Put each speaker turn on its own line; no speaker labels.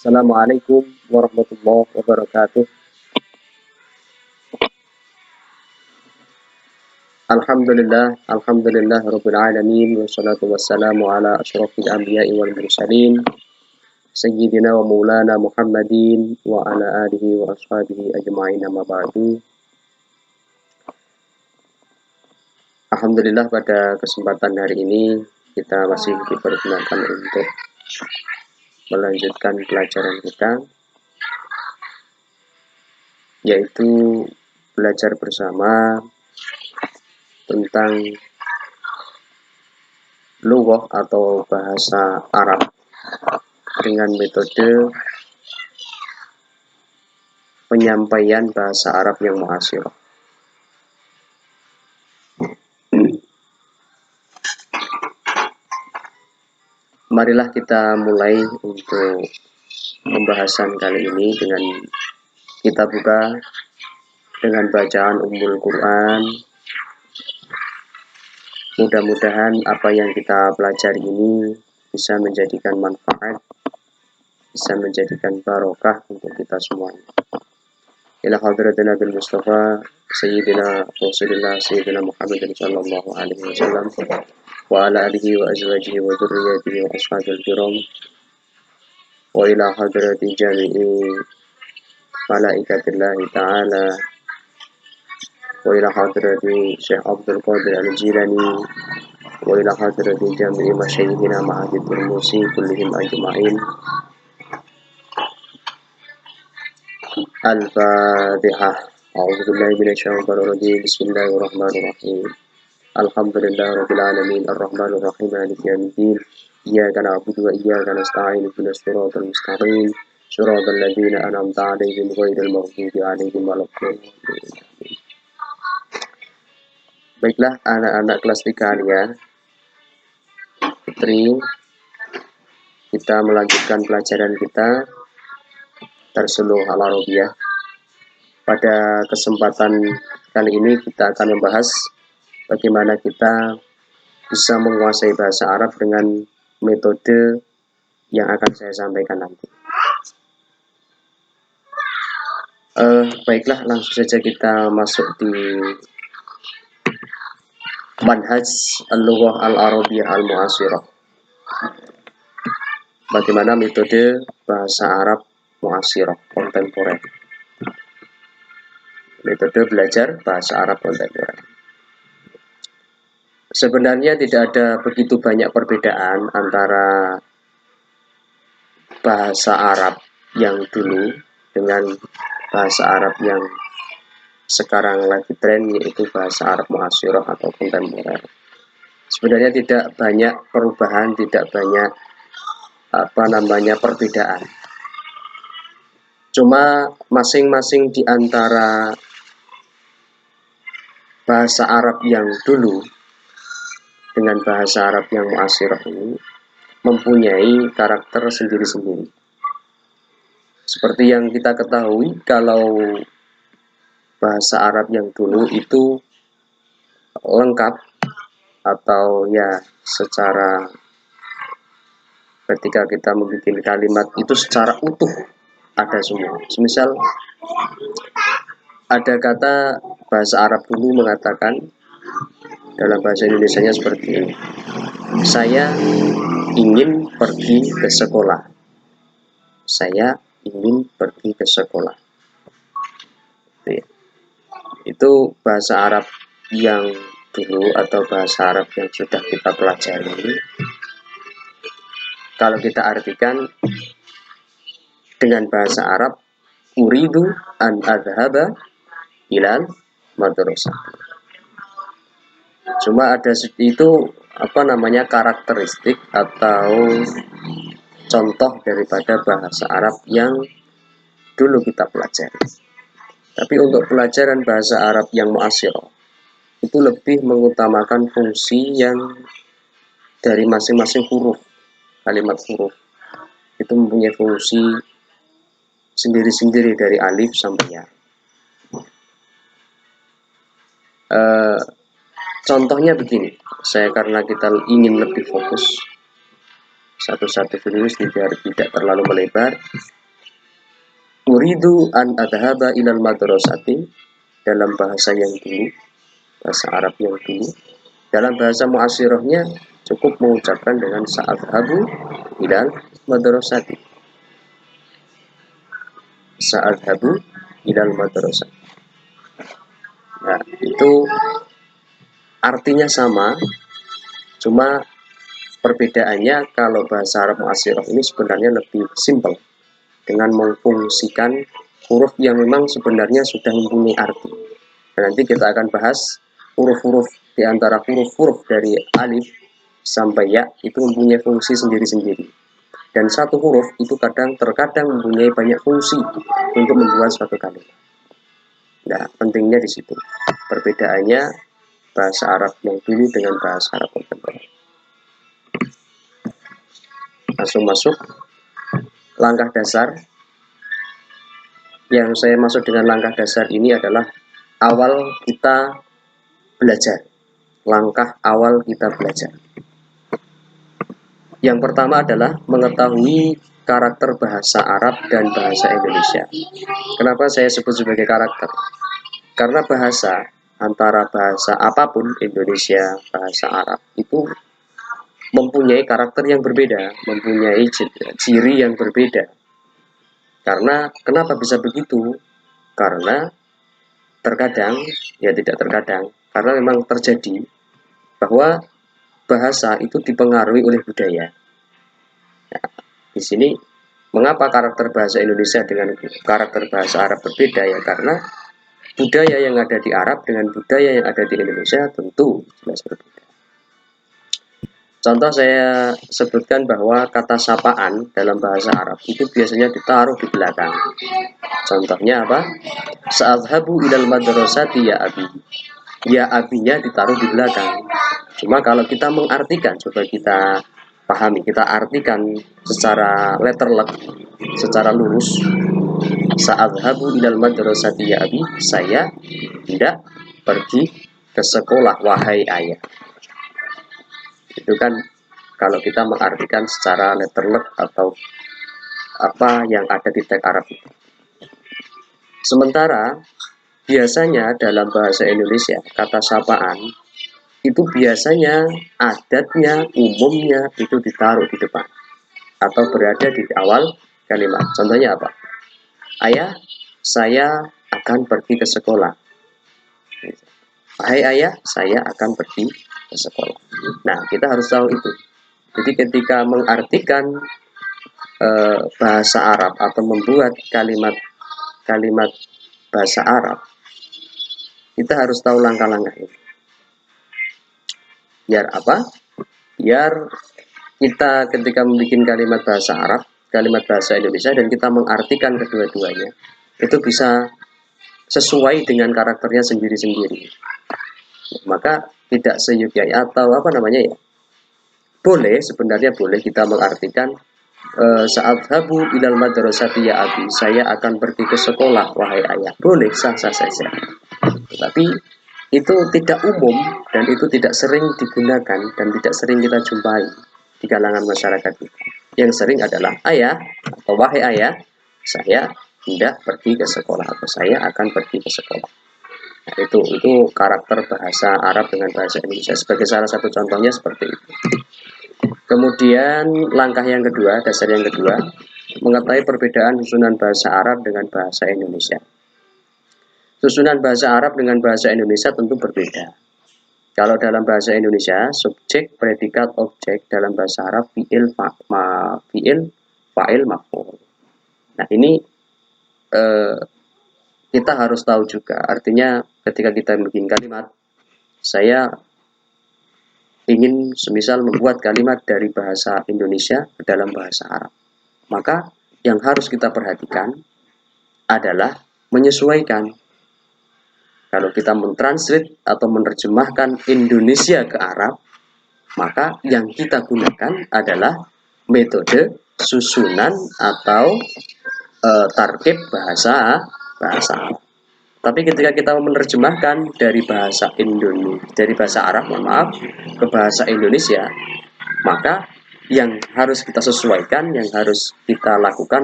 Assalamualaikum warahmatullahi wabarakatuh. Alhamdulillah rabbil alamin wassalatu wassalamu ala asyrafil anbiya'i wal mursalin sayyidina wa maulana Muhammadin wa ala alihi wa ashabihi ajma'in amma ba'du. Alhamdulillah pada kesempatan hari ini kita masih dipergunakan untuk melanjutkan pelajaran kita, yaitu belajar bersama tentang lughah atau bahasa Arab dengan metode penyampaian bahasa Arab yang mu'asyirah. Marilah kita mulai untuk pembahasan kali ini dengan kita buka dengan bacaan Ummul Quran. Mudah-mudahan apa yang kita pelajari ini bisa menjadikan manfaat, bisa menjadikan barokah untuk kita semuanya. Ila hadratina bil Mustafa Sayyidina Rasulullah Sayyidina Muhammadin sallallahu alaihi wasallam wa ala alihi wa azwajihi wa dzurriyyatihi wa ashabil kiram wa ila hadrati jami'i malaikatillahi ta'ala wa ila hadrati Syekh Abdul Qadir Al-Jilani wa ila hadrati jami'i masyayikhina ma'hadithul musi kullihim ajma'in. Al-Fatihah. A'udzu billahi minasyaitonir rajim. Bismillahirrahmanirrahim. Alhamdulillahirabbil alamin arrahmanir rahim maliki yaumiddin. Iyyaka na'budu wa iyyaka nasta'in ihdinas siratal mustaqim. Siratal ladzina an'amta 'alaihim ghairil maghdubi 'alaihim waladdallin. Baiklah anak-anak kelas 3 ya. Putri, kita melanjutkan pelajaran kita Darsul Al-Arabiyah. Pada kesempatan kali ini kita akan membahas bagaimana kita bisa menguasai bahasa Arab dengan metode yang akan saya sampaikan nanti. Baiklah, langsung saja kita masuk di manhaj al-lughah al-arabiyah al-mu'asyirah. Bagaimana metode bahasa Arab mu'asyirah kontemporer. Metode belajar bahasa Arab kontemporer. Sebenarnya tidak ada begitu banyak perbedaan antara bahasa Arab yang dulu dengan bahasa Arab yang sekarang lagi tren, yaitu bahasa Arab mu'asyirah atau kontemporer. Sebenarnya tidak banyak perubahan, tidak banyak perbedaan. Cuma masing-masing di antara bahasa Arab yang dulu dengan bahasa Arab yang mu'asyirah ini mempunyai karakter sendiri-sendiri. Seperti yang kita ketahui, kalau bahasa Arab yang dulu itu lengkap atau ya secara ketika kita membuat kalimat itu secara utuh ada semua. Semisal ada kata bahasa Arab dulu mengatakan dalam bahasa Indonesianya seperti ini. Saya ingin pergi ke sekolah. Saya ingin pergi ke sekolah. Itu bahasa Arab yang dulu atau bahasa Arab yang sudah kita pelajari. Kalau kita artikan dengan bahasa Arab, uridu an adhaba ilal madrasah. Cuma ada itu karakteristik atau contoh daripada bahasa Arab yang dulu kita pelajari. Tapi untuk pelajaran bahasa Arab yang mu'asyirah itu lebih mengutamakan fungsi yang dari masing-masing huruf, kalimat huruf itu mempunyai fungsi sendiri-sendiri dari alif sampai ya. Contohnya begini, karena kita ingin lebih fokus, satu-satu dulu biar tidak terlalu melebar. Uridu an adhaba ilal madrasati, dalam bahasa yang dulu, bahasa Arab yang dulu. Dalam bahasa mu'asyirahnya cukup mengucapkan dengan sa'adhabu ilal madrasati. Sa'adhabu ilal madrasati. Nah, itu artinya sama, cuma perbedaannya kalau bahasa Arab mu'asyirah ini sebenarnya lebih simpel dengan memfungsikan huruf yang memang sebenarnya sudah mempunyai arti. Dan nanti kita akan bahas huruf-huruf di antara huruf-huruf dari alif sampai ya itu mempunyai fungsi sendiri-sendiri. Dan satu huruf itu terkadang mempunyai banyak fungsi untuk membuat suatu kalimat. Nah, pentingnya di situ. Perbedaannya bahasa Arab yang dulu dengan bahasa Arab kontemporer. Langsung masuk langkah dasar. Yang saya maksud dengan langkah dasar ini adalah awal kita belajar. Langkah awal kita belajar. Yang pertama adalah mengetahui karakter bahasa Arab dan bahasa Indonesia. Kenapa saya sebut sebagai karakter? Karena bahasa, antara bahasa apapun, Indonesia, bahasa Arab, itu mempunyai karakter yang berbeda, mempunyai ciri yang berbeda. Karena kenapa bisa begitu? Karena terkadang, ya tidak terkadang, karena memang terjadi bahwa bahasa itu dipengaruhi oleh budaya. Nah, di sini mengapa karakter bahasa Indonesia dengan karakter bahasa Arab berbeda? Ya karena budaya yang ada di Arab dengan budaya yang ada di Indonesia tentu jelas berbeda. Contoh saya sebutkan bahwa kata sapaan dalam bahasa Arab itu biasanya ditaruh di belakang. Contohnya apa? Sa'adhabu ilal madrasati ya abi. Ya abinya ditaruh di belakang. Cuma kalau kita mengartikan, coba kita pahami, kita artikan secara letterlek, secara lurus. Sa'adhabu ilal madrasati ya abi, saya tidak pergi ke sekolah wahai ayah. Itu kan kalau kita mengartikan secara letterlek atau apa yang ada di teks Arab itu. Sementara biasanya dalam bahasa Indonesia kata sapaan itu biasanya adatnya, umumnya itu ditaruh di depan atau berada di awal kalimat. Contohnya apa? Ayah, saya akan pergi ke sekolah. Hai ayah, saya akan pergi ke sekolah. Nah, kita harus tahu itu. Jadi ketika mengartikan bahasa Arab atau membuat kalimat bahasa Arab, kita harus tahu langkah-langkah ini. Biar apa? Biar kita ketika membuat kalimat bahasa Arab, kalimat bahasa Indonesia, dan kita mengartikan kedua-duanya, itu bisa sesuai dengan karakternya sendiri-sendiri. Maka tidak seyukianya atau apa namanya ya, boleh, sebenarnya boleh kita mengartikan saat habu ilal madrasati ya abi, saya akan pergi ke sekolah wahai ayah. Boleh, sah-sah saja. Tapi itu tidak umum dan itu tidak sering digunakan dan tidak sering kita jumpai di kalangan masyarakat kita. Yang sering adalah ayah atau wahai ayah, saya tidak pergi ke sekolah atau saya akan pergi ke sekolah. Nah, itu karakter bahasa Arab dengan bahasa Indonesia. Sebagai salah satu contohnya seperti itu. Kemudian langkah yang kedua, dasar yang kedua, mengetahui perbedaan susunan bahasa Arab dengan bahasa Indonesia. Susunan bahasa Arab dengan bahasa Indonesia tentu berbeda. Kalau dalam bahasa Indonesia, subjek, predikat, objek, dalam bahasa Arab fi'il, fa'il, maf'ul. Nah, ini kita harus tahu juga. Artinya ketika kita bikin kalimat, saya ingin semisal membuat kalimat dari bahasa Indonesia ke dalam bahasa Arab. Maka yang harus kita perhatikan adalah menyesuaikan. Kalau kita mentranslate atau menerjemahkan Indonesia ke Arab, maka yang kita gunakan adalah metode susunan atau tarkib bahasa Arab. Tapi ketika kita menerjemahkan dari bahasa Arab, ke bahasa Indonesia, maka yang harus kita sesuaikan, yang harus kita lakukan